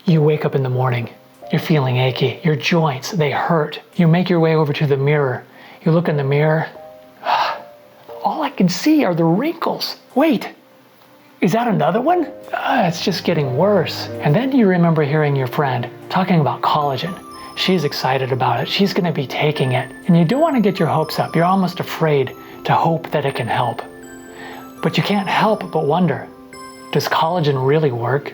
You wake up in the morning, you're feeling achy, your joints, they hurt. You make your way over to the mirror. You look in the mirror, all I can see are the wrinkles. Wait, is that another one? It's just getting worse. And then you remember hearing your friend talking about collagen. She's excited about it, she's gonna be taking it. And you don't wanna get your hopes up, you're almost afraid to hope that it can help. But you can't help but wonder, does collagen really work?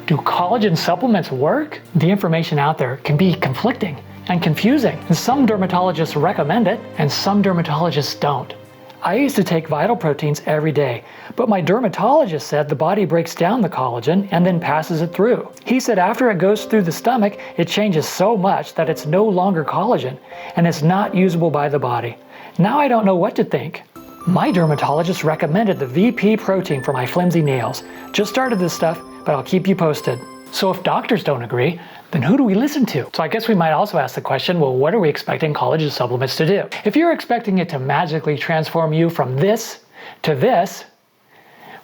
Do collagen supplements work? The information out there can be conflicting and confusing. And some dermatologists recommend it, and some dermatologists don't. I used to take Vital Proteins every day, but my dermatologist said the body breaks down the collagen and then passes it through. He said after it goes through the stomach, it changes so much that it's no longer collagen, and it's not usable by the body. Now I don't know what to think. My dermatologist recommended the VP protein for my flimsy nails. Just started this stuff, but I'll keep you posted. So if doctors don't agree, then who do we listen to? So I guess we might also ask the question, well, what are we expecting collagen supplements to do? If you're expecting it to magically transform you from this to this,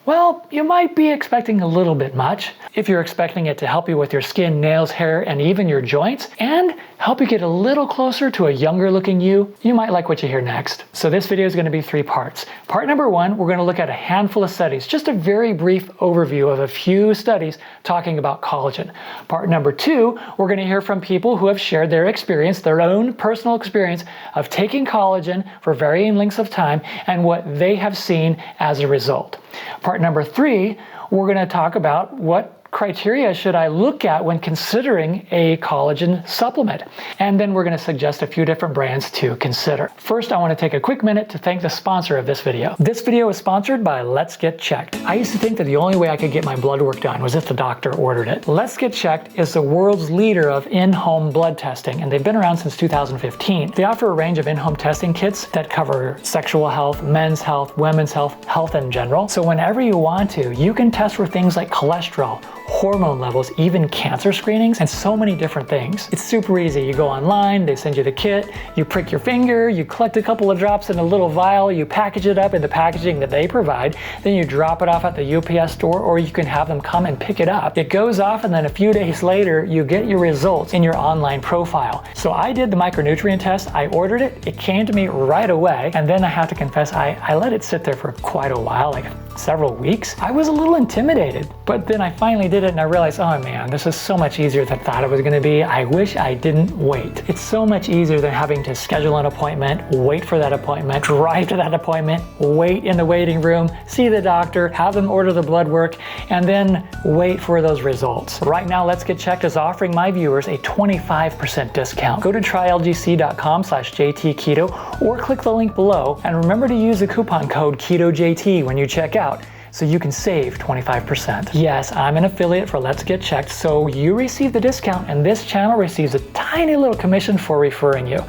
well, you might be expecting a little bit much. If you're expecting it to help you with your skin, nails, hair, and even your joints, and help you get a little closer to a younger looking you, you might like what you hear next. So this video is going to be 3 parts. Part number 1, we're going to look at a handful of studies, just a very brief overview of a few studies talking about collagen. Part number 2, we're going to hear from people who have shared their experience, their own personal experience of taking collagen for varying lengths of time and what they have seen as a result. Part number 3, we're going to talk about what criteria should I look at when considering a collagen supplement? And then we're going to suggest a few different brands to consider. First, I want to take a quick minute to thank the sponsor of this video. This video is sponsored by Let's Get Checked. I used to think that the only way I could get my blood work done was if the doctor ordered it. Let's Get Checked is the world's leader of in-home blood testing, and they've been around since 2015. They offer a range of in-home testing kits that cover sexual health, men's health, women's health, health in general. So whenever you want to, you can test for things like cholesterol, hormone levels, even cancer screenings, and so many different things. It's super easy. You go online, they send you the kit, you prick your finger, you collect a couple of drops in a little vial, you package it up in the packaging that they provide, then you drop it off at the UPS store, or you can have them come and pick it up. It goes off, and then a few days later, you get your results in your online profile. So I did the micronutrient test, I ordered it, it came to me right away, and then I have to confess, I let it sit there for quite a while, like several weeks. I was a little intimidated, but then I finally did it and I realized, oh man, this is so much easier than I thought it was going to be. I wish I didn't wait. It's so much easier than having to schedule an appointment, wait for that appointment, drive to that appointment, wait in the waiting room, see the doctor, have them order the blood work, and then wait for those results. Right now, Let's Get Checked is offering my viewers a 25% discount. Go to trylgc.com/JTKeto or click the link below, and remember to use the coupon code KETOJT when you check out, so you can save 25%. Yes, I'm an affiliate for Let's Get Checked, so you receive the discount and this channel receives a tiny little commission for referring you.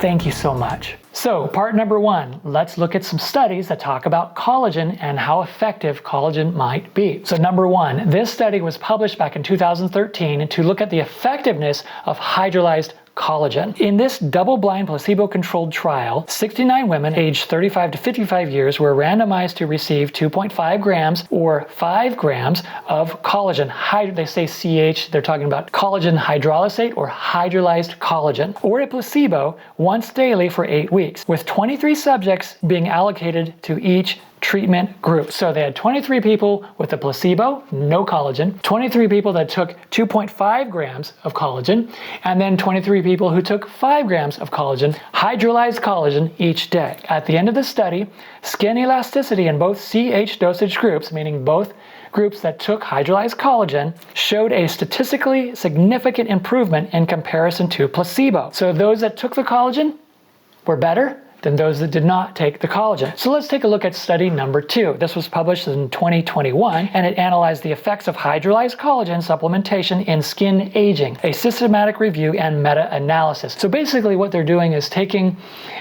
Thank you so much. So part number 1, let's look at some studies that talk about collagen and how effective collagen might be. So number 1, this study was published back in 2013 to look at the effectiveness of hydrolyzed collagen. In this double-blind placebo-controlled trial, 69 women aged 35 to 55 years were randomized to receive 2.5 grams or 5 grams of collagen. They say CH, they're talking about collagen hydrolysate or hydrolyzed collagen, or a placebo once daily for 8 weeks, with 23 subjects being allocated to each treatment group. So they had 23 people with a placebo, no collagen, 23 people that took 2.5 grams of collagen, and then 23 people who took 5 grams of collagen, hydrolyzed collagen each day. At the end of the study, skin elasticity in both CH dosage groups, meaning both groups that took hydrolyzed collagen, showed a statistically significant improvement in comparison to placebo. So those that took the collagen were better than those that did not take the collagen. So let's take a look at study number 2. This was published in 2021, and it analyzed the effects of hydrolyzed collagen supplementation in skin aging, a systematic review and meta-analysis. So basically what they're doing is taking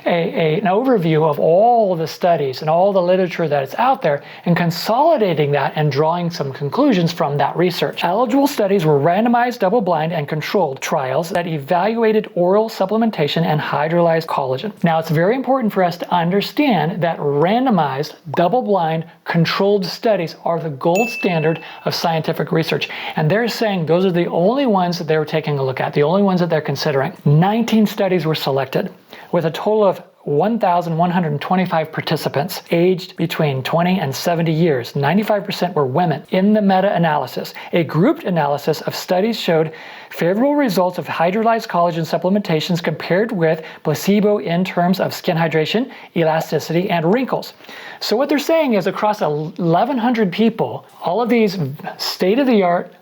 an overview of all the studies and all the literature that is out there and consolidating that and drawing some conclusions from that research. Eligible studies were randomized, double-blind, and controlled trials that evaluated oral supplementation and hydrolyzed collagen. Now it's very important important for us to understand that randomized, double-blind, controlled studies are the gold standard of scientific research. And they're saying those are the only ones that they were taking a look at, the only ones that they're considering. 19 studies were selected with a total of 1,125 participants aged between 20 and 70 years. 95% were women. In the meta-analysis, a grouped analysis of studies showed favorable results of hydrolyzed collagen supplementations compared with placebo in terms of skin hydration, elasticity, and wrinkles. So what they're saying is across 1,100 people, all of these state-of-the-art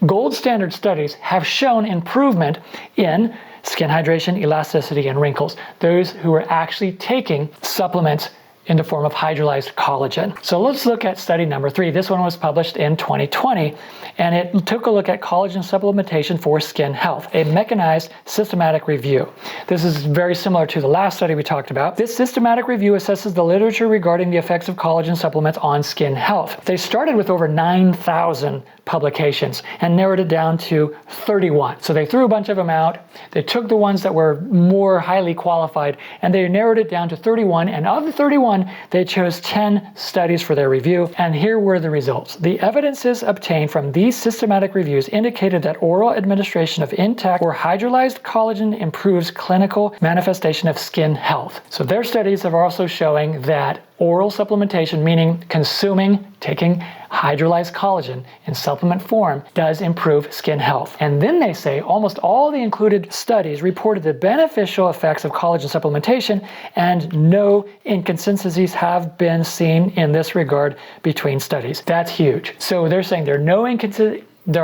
gold standard studies have shown improvement in skin hydration, elasticity, and wrinkles. Those who are actually taking supplements in the form of hydrolyzed collagen. So let's look at study number 3. This one was published in 2020, and it took a look at collagen supplementation for skin health, a mechanized systematic review. This is very similar to the last study we talked about. This systematic review assesses the literature regarding the effects of collagen supplements on skin health. They started with over 9,000 publications and narrowed it down to 31. So they threw a bunch of them out. They took the ones that were more highly qualified and they narrowed it down to 31. And of the 31, they chose 10 studies for their review. And here were the results. The evidences obtained from these systematic reviews indicated that oral administration of intact or hydrolyzed collagen improves clinical manifestation of skin health. So their studies are also showing that oral supplementation, meaning taking hydrolyzed collagen in supplement form, does improve skin health. And then they say almost all the included studies reported the beneficial effects of collagen supplementation, and no inconsistencies have been seen in this regard between studies. That's huge. So they're saying there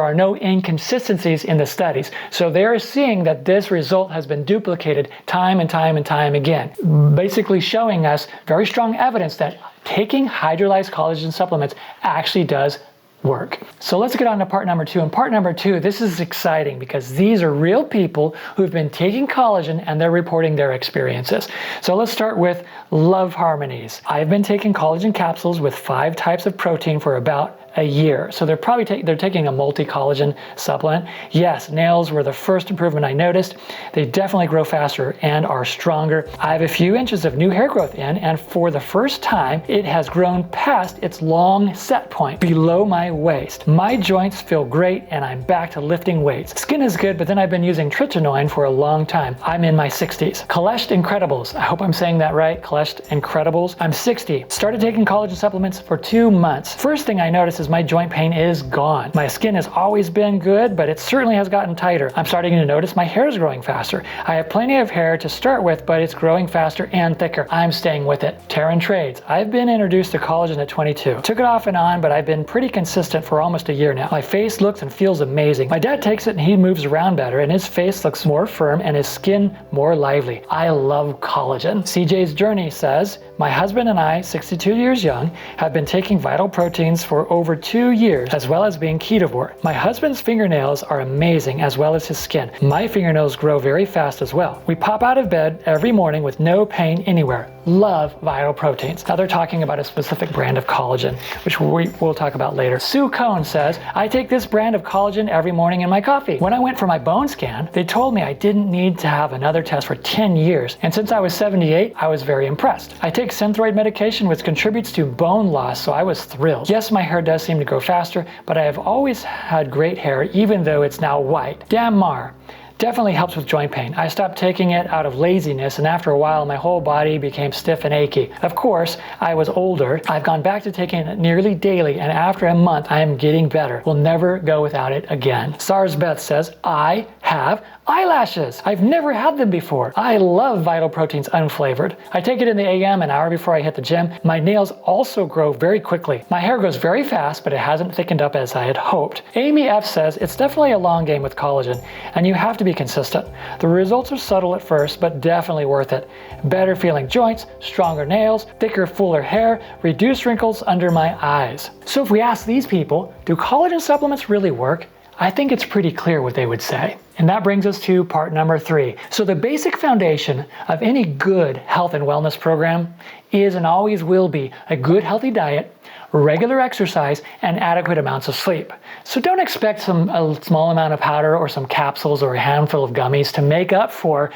are no inconsistencies in the studies. So they're seeing that this result has been duplicated time and time and time again, basically showing us very strong evidence that taking hydrolyzed collagen supplements actually does work. So let's get on to part number 2. And part number 2, this is exciting because these are real people who've been taking collagen and they're reporting their experiences. So let's start with Love Harmonies. I've been taking collagen capsules with 5 types of protein for about a year. So they're probably taking a multi-collagen supplement. Yes, nails were the first improvement I noticed. They definitely grow faster and are stronger. I have a few inches of new hair growth in, and for the first time, it has grown past its long set point below my waist. My joints feel great and I'm back to lifting weights. Skin is good, but then I've been using tretinoin for a long time. I'm in my 60s. Collagen Incredibles. I hope I'm saying that right. Collagen Incredibles. I'm 60. Started taking collagen supplements for 2 months. First thing I noticed is my joint pain is gone. My skin has always been good, but it certainly has gotten tighter. I'm starting to notice my hair is growing faster. I have plenty of hair to start with, but it's growing faster and thicker. I'm staying with it. Terran Trades. I've been introduced to collagen at 22. Took it off and on, but I've been pretty consistent for almost a year now. My face looks and feels amazing. My dad takes it and he moves around better, and his face looks more firm and his skin more lively. I love collagen. CJ's Journey says, my husband and I, 62 years young, have been taking vital proteins for over 2 years, as well as being ketovore. My husband's fingernails are amazing, as well as his skin. My fingernails grow very fast as well. We pop out of bed every morning with no pain anywhere. Love vital proteins. Now they're talking about a specific brand of collagen, which we'll talk about later. Sue Cohn says, I take this brand of collagen every morning in my coffee. When I went for my bone scan, they told me I didn't need to have another test for 10 years. And since I was 78, I was very impressed. I take Synthroid medication, which contributes to bone loss, so I was thrilled. Yes, my hair does seem to grow faster, but I have always had great hair, even though it's now white. Damn Mar. Definitely helps with joint pain. I stopped taking it out of laziness, and after a while my whole body became stiff and achy. Of course, I was older. I've gone back to taking it nearly daily, and after a month I am getting better. Will never go without it again. SARS Beth says, I have eyelashes. I've never had them before. I love Vital Proteins unflavored. I take it in the AM an hour before I hit the gym. My nails also grow very quickly. My hair grows very fast, but it hasn't thickened up as I had hoped. Amy F says, it's definitely a long game with collagen, and you have to be consistent. The results are subtle at first, but definitely worth it. Better feeling joints, stronger nails, thicker, fuller hair, reduced wrinkles under my eyes. So if we ask these people, do collagen supplements really work? I think it's pretty clear what they would say. And that brings us to part number 3. So the basic foundation of any good health and wellness program is and always will be a good healthy diet, regular exercise, and adequate amounts of sleep. So don't expect a small amount of powder or some capsules or a handful of gummies to make up for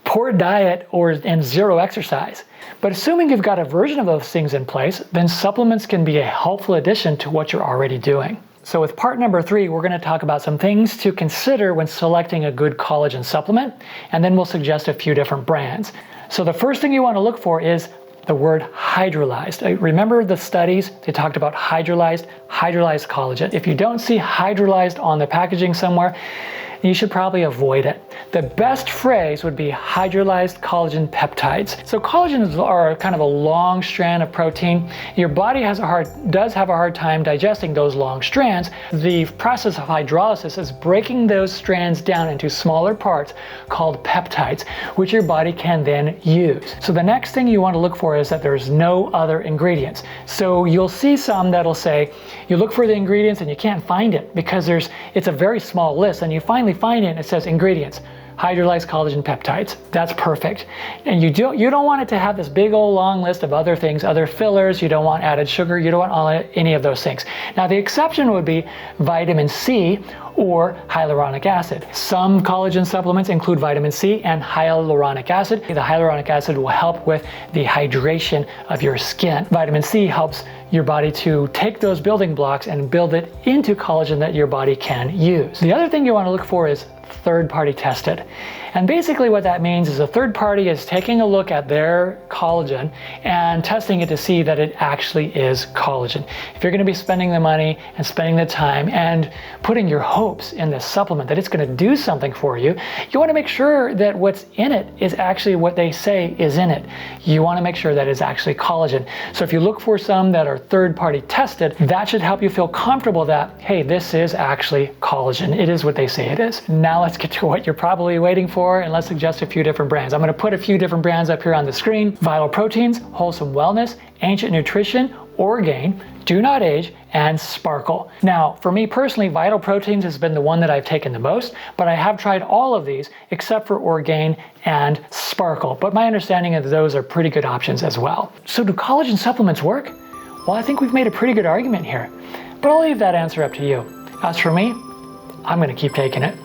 poor diet and zero exercise. But assuming you've got a version of those things in place, then supplements can be a helpful addition to what you're already doing. So with part number 3, we're going to talk about some things to consider when selecting a good collagen supplement, and then we'll suggest a few different brands. So the first thing you want to look for is the word hydrolyzed. Remember the studies? They talked about hydrolyzed collagen. If you don't see hydrolyzed on the packaging somewhere, you should probably avoid it. The best phrase would be hydrolyzed collagen peptides. So collagens are kind of a long strand of protein. Your body does have a hard time digesting those long strands. The process of hydrolysis is breaking those strands down into smaller parts called peptides, which your body can then use. So the next thing you want to look for is that there's no other ingredients. So you'll see some that'll say, you look for the ingredients and you can't find it because it's a very small list, and you finally find it and it says ingredients, hydrolyzed collagen peptides. That's perfect. And you don't want it to have this big old long list of other things, other fillers. You don't want added sugar. You don't want any of those things. Now the exception would be vitamin C or hyaluronic acid. Some collagen supplements include vitamin C and hyaluronic acid. The hyaluronic acid will help with the hydration of your skin. Vitamin C helps your body to take those building blocks and build it into collagen that your body can use. The other thing you want to look for is third-party tested. And basically what that means is a third party is taking a look at their collagen and testing it to see that it actually is collagen. If you're going to be spending the money and spending the time and putting your hopes in this supplement that it's going to do something for you, you want to make sure that what's in it is actually what they say is in it. You want to make sure that it's actually collagen. So if you look for some that are third-party tested, that should help you feel comfortable that, hey, this is actually collagen. It is what they say it is. Now let's get to what you're probably waiting for, and let's suggest a few different brands. I'm going to put a few different brands up here on the screen. Vital Proteins, Wholesome Wellness, Ancient Nutrition, Orgain, Do Not Age, and Sparkle. Now, for me personally, Vital Proteins has been the one that I've taken the most, but I have tried all of these except for Orgain and Sparkle. But my understanding is those are pretty good options as well. So do collagen supplements work? Well, I think we've made a pretty good argument here, but I'll leave that answer up to you. As for me, I'm going to keep taking it.